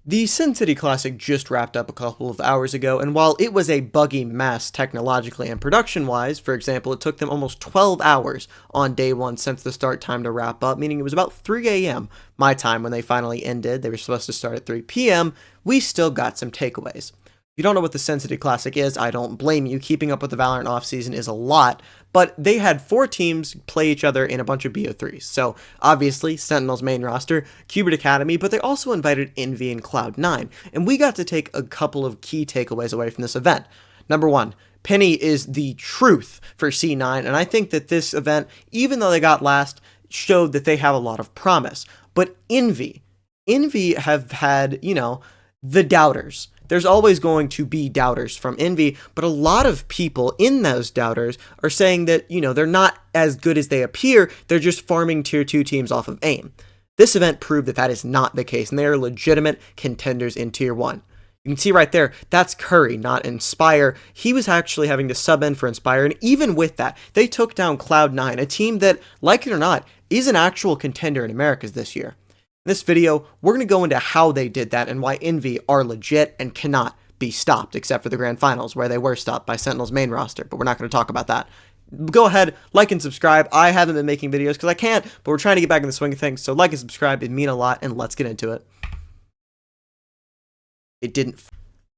The Sin City Classic just wrapped up a couple of hours ago, and while it was a buggy mess technologically and production-wise, for example, it took them almost 12 hours on day one since the start time to wrap up, meaning it was about 3 a.m. my time when they finally ended. They were supposed to start at 3 p.m. We still got some takeaways. If you don't know what the Sin City Classic is, I don't blame you. Keeping up with the Valorant offseason is a lot, but they had 4 teams play each other in a bunch of BO3s. So, obviously, Sentinel's main roster, Cubert Academy, but they also invited Envy and Cloud9, and we got to take a couple of key takeaways away from this event. Number 1, Penny is the truth for C9, and I think that this event, even though they got last, showed that they have a lot of promise. But Envy have had, the doubters. There's always going to be doubters from Envy, but a lot of people in those doubters are saying that, they're not as good as they appear, they're just farming tier 2 teams off of aim. This event proved that that is not the case, and they are legitimate contenders in tier 1. You can see right there, that's Curry, not Inspire. He was actually having to sub in for Inspire, and even with that, they took down Cloud9, a team that, like it or not, is an actual contender in Americas this year. In this video, we're going to go into how they did that and why Envy are legit and cannot be stopped, except for the Grand Finals, where they were stopped by Sentinel's main roster, but we're not going to talk about that. Go ahead, like and subscribe. I haven't been making videos because I can't, but we're trying to get back in the swing of things, so like and subscribe, it'd mean a lot, and let's get into it. It didn't.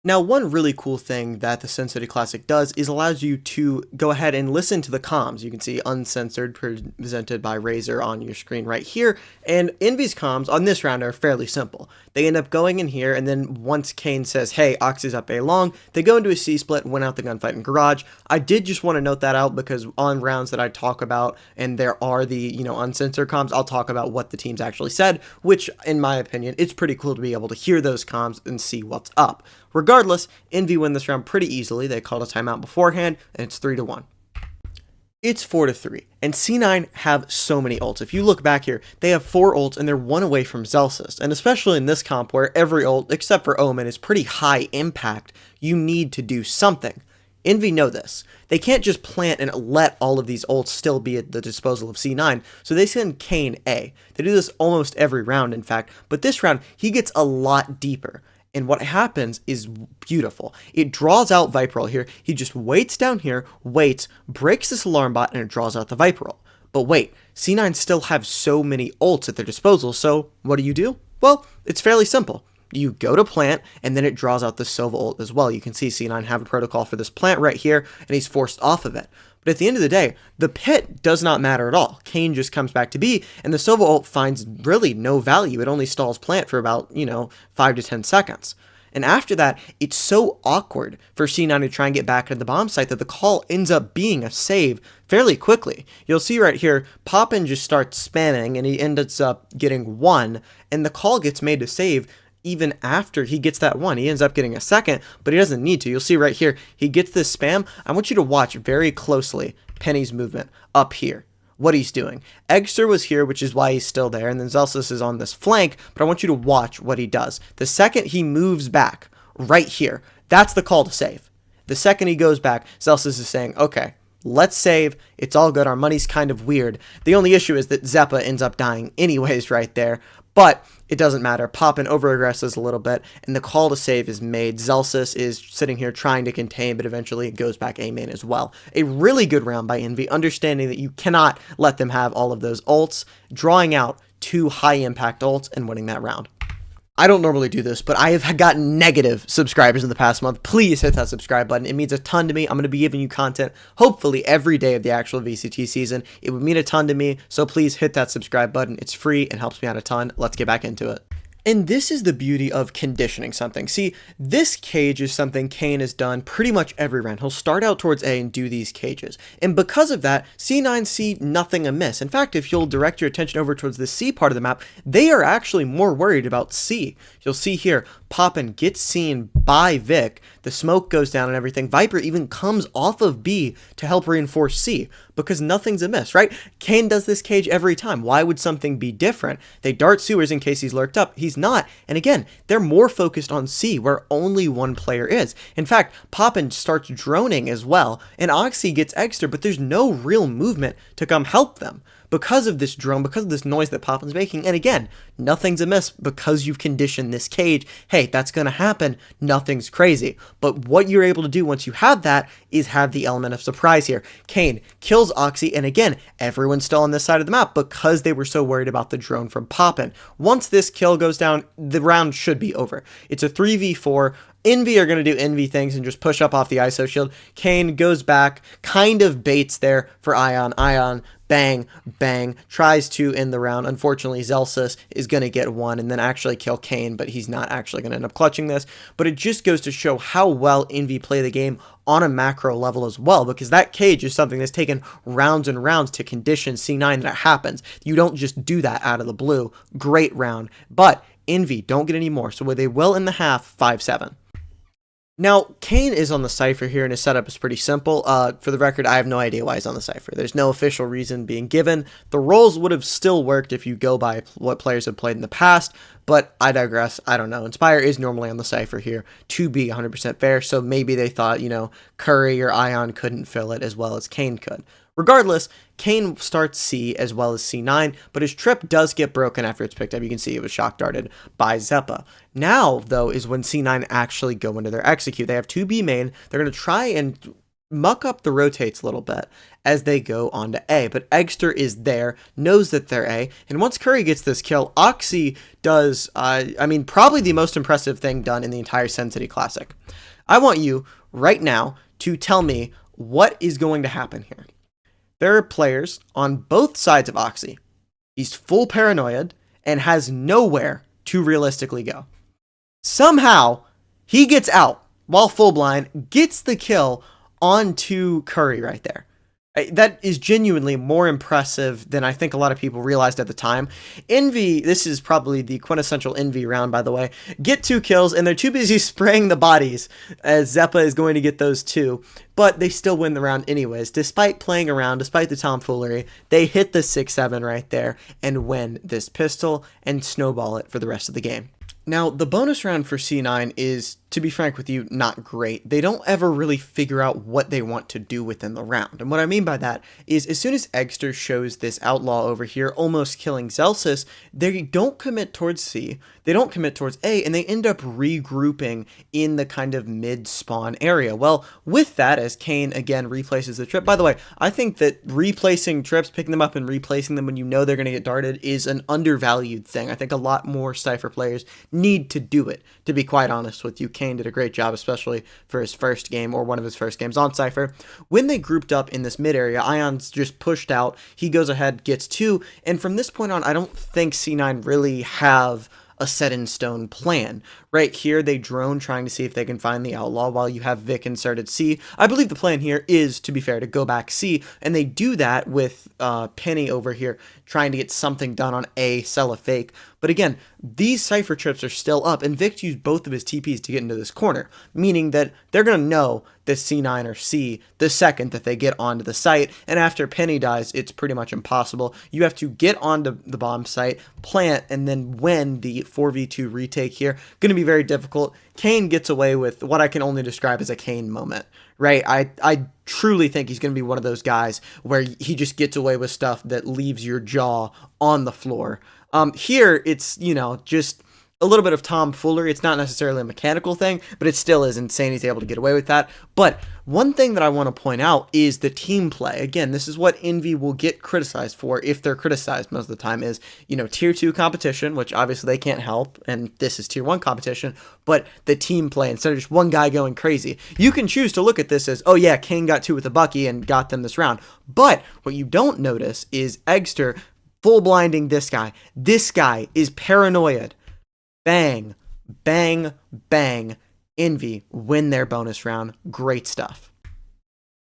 Now, one really cool thing that the Sin City Classic does is allows you to go ahead and listen to the comms. You can see uncensored presented by Razor on your screen right here, and Envy's comms on this round are fairly simple. They end up going in here, and then once Kane says, hey, Ox is up A long, they go into a C-split and win out the gunfight in Garage. I did just want to note that out because on rounds that I talk about, and there are the, uncensored comms, I'll talk about what the teams actually said, which, in my opinion, it's pretty cool to be able to hear those comms and see what's up. Regardless, Envy win this round pretty easily. They called a timeout beforehand, and it's 3-1. It's 4-3, and C9 have so many ults. If you look back here, they have 4 ults, and they're 1 away from Zelsis. And especially in this comp, where every ult, except for Omen, is pretty high impact, you need to do something. Envy know this. They can't just plant and let all of these ults still be at the disposal of C9, so they send Kane A. They do this almost every round, in fact, but this round, he gets a lot deeper. And what happens is beautiful. It draws out Viper here. He just waits down here, waits, breaks this alarm bot, and it draws out the Viper. But wait, C9 still have so many ults at their disposal, so what do? Well, it's fairly simple. You go to plant, and then it draws out the Sova ult as well. You can see C9 have a protocol for this plant right here, and he's forced off of it. But at the end of the day, the pit does not matter at all. Kane just comes back to B, and the Sova ult finds really no value. It only stalls plant for about, 5 to 10 seconds. And after that, it's so awkward for C9 to try and get back into the bomb site that the call ends up being a save fairly quickly. You'll see right here, Poppin just starts spamming, and he ends up getting 1, and the call gets made to save even after he gets that 1. He ends up getting a second, but he doesn't need to. You'll see right here, he gets this spam. I want you to watch very closely Penny's movement up here, what he's doing. Eggster was here, which is why he's still there, and then Zelsis is on this flank, but I want you to watch what he does. The second he moves back, right here, that's the call to save. The second he goes back, Zelsis is saying, okay, let's save, it's all good, our money's kind of weird. The only issue is that Zeppa ends up dying anyways right there, but it doesn't matter. Poppin over-aggresses a little bit, and the call to save is made. Zelsis is sitting here trying to contain, but eventually it goes back A main as well. A really good round by Envy, understanding that you cannot let them have all of those ults, drawing out 2 high-impact ults, and winning that round. I don't normally do this, but I have gotten negative subscribers in the past month. Please hit that subscribe button. It means a ton to me. I'm going to be giving you content, hopefully, every day of the actual VCT season. It would mean a ton to me, so please hit that subscribe button. It's free and helps me out a ton. Let's get back into it. And this is the beauty of conditioning something. See, this cage is something Kane has done pretty much every round. He'll start out towards A and do these cages. And because of that, C9 see nothing amiss. In fact, if you'll direct your attention over towards the C part of the map, they are actually more worried about C. You'll see here, Poppin gets seen by Vic. The smoke goes down and everything. Viper even comes off of B to help reinforce C because nothing's amiss, right? Kane does this cage every time. Why would something be different? They dart sewers in case he's lurked up. He's not. And again, they're more focused on C where only one player is. In fact, Poppin starts droning as well, and Oxy gets extra, but there's no real movement to come help them. because of this drone, because of this noise that Poppin's making. And again, nothing's amiss because you've conditioned this cage. Hey, that's going to happen. Nothing's crazy. But what you're able to do once you have that is have the element of surprise here. Kayn kills Oxy, and again, everyone's still on this side of the map because they were so worried about the drone from Poppin. Once this kill goes down, the round should be over. It's a 3v4. Envy are going to do Envy things and just push up off the ISO shield. Kayn goes back, kind of baits there for Ion. Ion, bang, bang, tries to end the round. Unfortunately, Zelsis is going to get one and then actually kill Kayn, but he's not actually going to end up clutching this. But it just goes to show how well Envy play the game on a macro level as well, because that cage is something that's taken rounds and rounds to condition C9 that it happens. You don't just do that out of the blue. Great round. But Envy don't get any more, so they will in the half 5-7. Now, Kayn is on the Cypher here, and his setup is pretty simple. For the record, I have no idea why he's on the Cypher. There's no official reason being given. The roles would have still worked if you go by what players have played in the past, but I digress. I don't know. Inspire is normally on the Cypher here, to be 100% fair, so maybe they thought, Curry or Ion couldn't fill it as well as Kayn could. Regardless, Kayn starts C as well as C9, but his trip does get broken after it's picked up. You can see it was shock darted by Xeppaa. Now, though, is when C9 actually go into their execute. They have 2B main. They're going to try and muck up the rotates a little bit as they go on to A, but Eggster is there, knows that they're A, and once Curry gets this kill, Oxy does, probably the most impressive thing done in the entire Sin City Classic. I want you, right now, to tell me what is going to happen here. There are players on both sides of Oxy. He's full paranoid and has nowhere to realistically go. Somehow, he gets out while full blind, gets the kill onto Curry right there. That is genuinely more impressive than I think a lot of people realized at the time. Envy, this is probably the quintessential Envy round, by the way, get 2 kills, and they're too busy spraying the bodies, as Xeppaa is going to get those 2. But they still win the round anyways. Despite playing around, despite the tomfoolery, they hit the 6-7 right there and win this pistol and snowball it for the rest of the game. Now, the bonus round for C9 is, to be frank with you, not great. They don't ever really figure out what they want to do within the round. And what I mean by that is, as soon as Eggster shows this outlaw over here almost killing Zelsis, they don't commit towards C, they don't commit towards A, and they end up regrouping in the kind of mid-spawn area. Well, with that, as Kayn again replaces the trip, by the way, I think that replacing trips, picking them up and replacing them when you know they're going to get darted is an undervalued thing. I think a lot more Cypher players need to do it, to be quite honest with you. Kayn did a great job, especially for his first game, or one of his first games on Cypher. When they grouped up in this mid area, Ion's just pushed out, he goes ahead, gets 2, and from this point on, I don't think C9 really have a set-in-stone plan. Right here, they drone trying to see if they can find the outlaw while you have Vic inserted C. I believe the plan here is, to be fair, to go back C, and they do that with Penny over here trying to get something done on A, sell a fake. But again, these Cypher trips are still up, and Vic used both of his TPs to get into this corner, meaning that they're going to know that C9 or C the second that they get onto the site, and after Penny dies, it's pretty much impossible. You have to get onto the bomb site, plant, and then win the 4v2 retake here. Going to be very difficult. Kayn gets away with what I can only describe as a Kayn moment, right? I truly think he's going to be one of those guys where he just gets away with stuff that leaves your jaw on the floor. Here, it's, just a little bit of tomfoolery. It's not necessarily a mechanical thing, but it still is insane he's able to get away with that. But one thing that I want to point out is the team play. Again, this is what Envy will get criticized for, if they're criticized most of the time, is, tier 2 competition, which obviously they can't help, and this is tier 1 competition, but the team play, instead of just one guy going crazy. You can choose to look at this as, oh yeah, Kayn got 2 with a Bucky and got them this round. But what you don't notice is Eggster full blinding this guy. This guy is paranoid. Bang, bang, bang. Envy win their bonus round. Great stuff.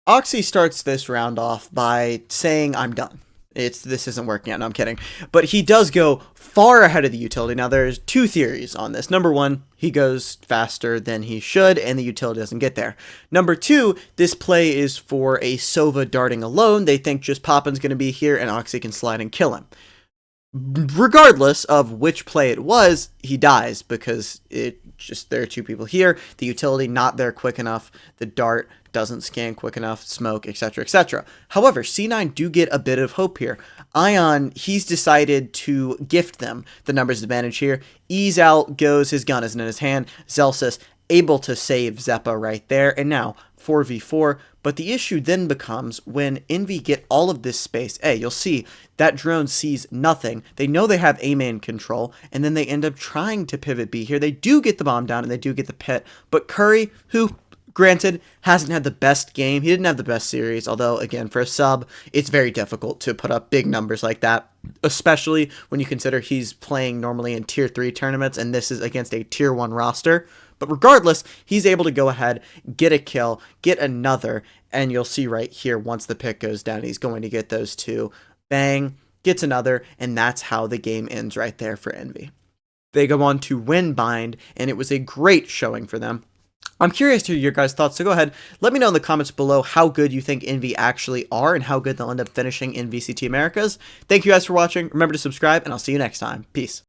Oxy starts this round off by saying, I'm done. This isn't working out. No, I'm kidding. But he does go far ahead of the utility. Now, there's 2 theories on this. Number 1, he goes faster than he should, and the utility doesn't get there. Number 2, this play is for a Sova darting alone. They think just Poppin's going to be here, and Oxy can slide and kill him. regardless of which play it was, he dies because there are two people here. The utility not there quick enough. The dart doesn't scan quick enough. Smoke, etc., etc. However, C9 do get a bit of hope here. Ion, he's decided to gift them the numbers advantage here. Ease out goes, his gun isn't in his hand. Zelsis able to save Zeppa right there, and now 4v4. But the issue then becomes when Envy get all of this space. You'll see that drone sees nothing. They know they have A main control, and then they end up trying to pivot B here. They do get the bomb down, and they do get the pit. But Curry, who, granted, hasn't had the best game. He didn't have the best series, although, again, for a sub, it's very difficult to put up big numbers like that, especially when you consider he's playing normally in Tier 3 tournaments, and this is against a Tier 1 roster. But regardless, he's able to go ahead, get a kill, get another, and you'll see right here, once the pick goes down, he's going to get those two. Bang, gets another, and that's how the game ends right there for Envy. They go on to win Bind, and it was a great showing for them. I'm curious to hear your guys' thoughts, so go ahead, let me know in the comments below how good you think Envy actually are and how good they'll end up finishing in VCT Americas. Thank you guys for watching. Remember to subscribe, and I'll see you next time. Peace.